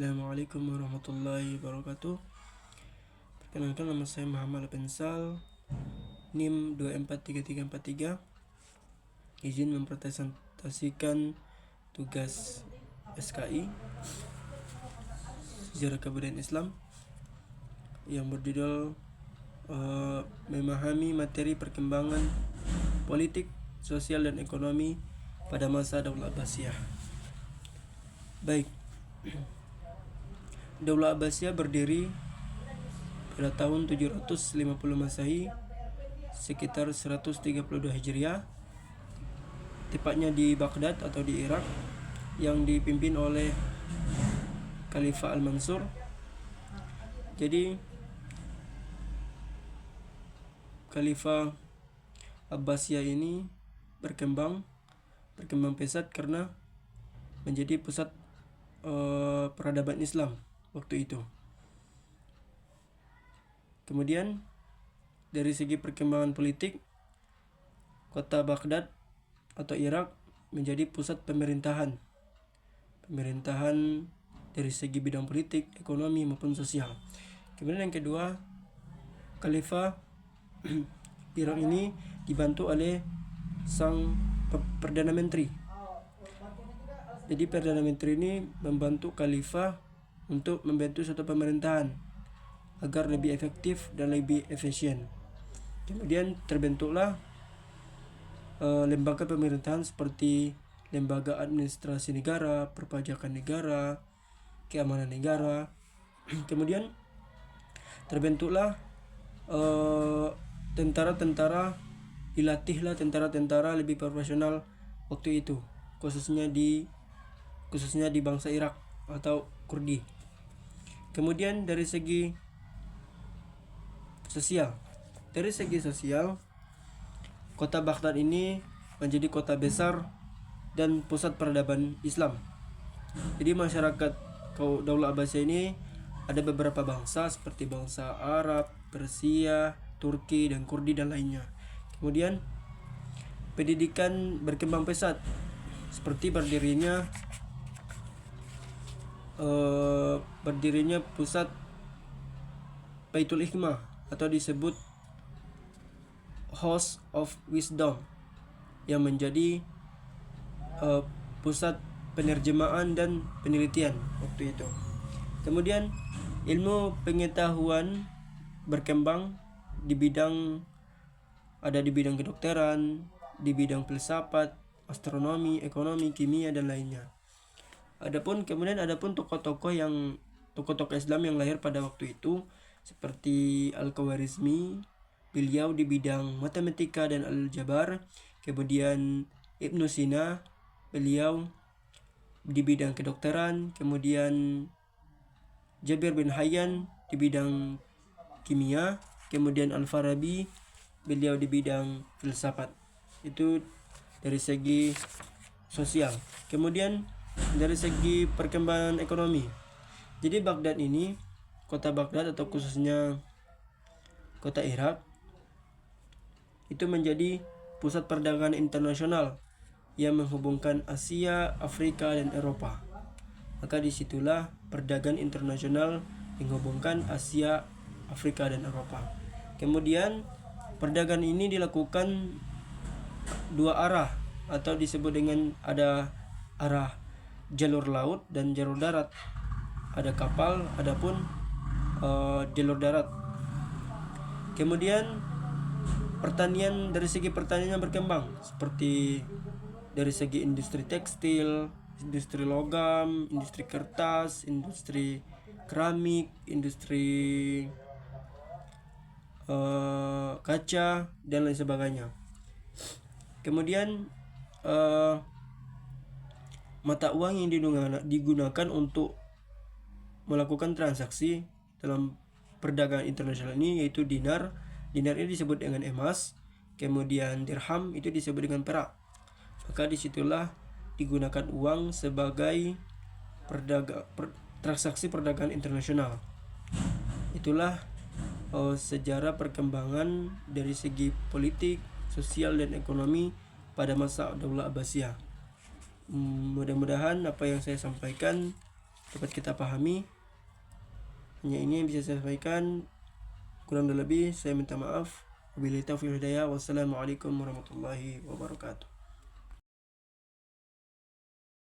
Assalamualaikum warahmatullahi wabarakatuh. Perkenalkan, nama saya Muhammad Pensal, NIM 243343. Izin mempresentasikan tugas SKI Sejarah Kebudayaan Islam yang berjudul memahami materi perkembangan politik, sosial, dan ekonomi pada masa Daulah Abbasiyah. Baik, Daulah Abbasiyah berdiri pada tahun 750 Masehi, sekitar 132 Hijriah, tepatnya di Baghdad atau di Irak, yang dipimpin oleh Khalifah Al-Mansur. Jadi Khalifah Abbasiyah ini berkembang pesat karena menjadi pusat peradaban Islam waktu itu. Kemudian dari segi perkembangan politik, kota Baghdad atau Irak menjadi pusat pemerintahan dari segi bidang politik, ekonomi maupun sosial. Kemudian yang kedua, Khalifah Irak ini dibantu oleh sang Perdana Menteri. Jadi Perdana Menteri ini membantu Khalifah untuk membantu suatu pemerintahan agar lebih efektif dan lebih efisien. Kemudian terbentuklah lembaga pemerintahan seperti lembaga administrasi negara, perpajakan negara, keamanan negara. Kemudian terbentuklah tentara-tentara, dilatihlah tentara-tentara lebih profesional waktu itu, khususnya di bangsa Irak atau Kurdi. Kemudian dari segi sosial, kota Baghdad ini menjadi kota besar dan pusat peradaban Islam. Jadi masyarakat Daulah Abbasiyah ini ada beberapa bangsa seperti bangsa Arab, Persia, Turki, dan Kurdi dan lainnya. Kemudian pendidikan berkembang pesat seperti berdirinya pusat Baitul Hikmah atau disebut House of Wisdom yang menjadi pusat penerjemahan dan penelitian waktu itu. Kemudian ilmu pengetahuan berkembang di bidang kedokteran, di bidang filsafat, astronomi, ekonomi, kimia, dan lainnya. Adapun tokoh-tokoh Islam yang lahir pada waktu itu seperti Al-Khawarizmi, beliau di bidang matematika dan aljabar. Kemudian Ibnu Sina, beliau di bidang kedokteran. Kemudian Jabir bin Hayyan di bidang kimia. Kemudian Al-Farabi, beliau di bidang filsafat. Itu dari segi sosial. Kemudian dari segi perkembangan ekonomi, jadi Baghdad ini, kota Baghdad atau khususnya kota Irak, itu menjadi pusat perdagangan internasional yang menghubungkan Asia, Afrika, dan Eropa. Maka disitulah perdagangan internasional menghubungkan Asia, Afrika, dan Eropa. Kemudian perdagangan ini dilakukan dua arah atau disebut dengan ada arah jalur laut dan jalur darat. Ada kapal, adapun jalur darat. Kemudian dari segi pertanian berkembang seperti dari segi industri tekstil, industri logam, industri kertas, industri keramik, industri kaca, dan lain sebagainya. Kemudian mata uang yang digunakan untuk melakukan transaksi dalam perdagangan internasional ini yaitu dinar. Dinar ini disebut dengan emas. Kemudian dirham itu disebut dengan perak. Maka disitulah digunakan uang sebagai transaksi perdagangan internasional. Itulah sejarah perkembangan dari segi politik, sosial, dan ekonomi pada masa Daulah Abbasiyah. Mudah-mudahan apa yang saya sampaikan dapat kita pahami. Hanya ini yang bisa saya sampaikan, kurang dan lebih saya minta maaf. Wabillahi taufiq wal hidayah. Wassalamualaikum warahmatullahi wabarakatuh.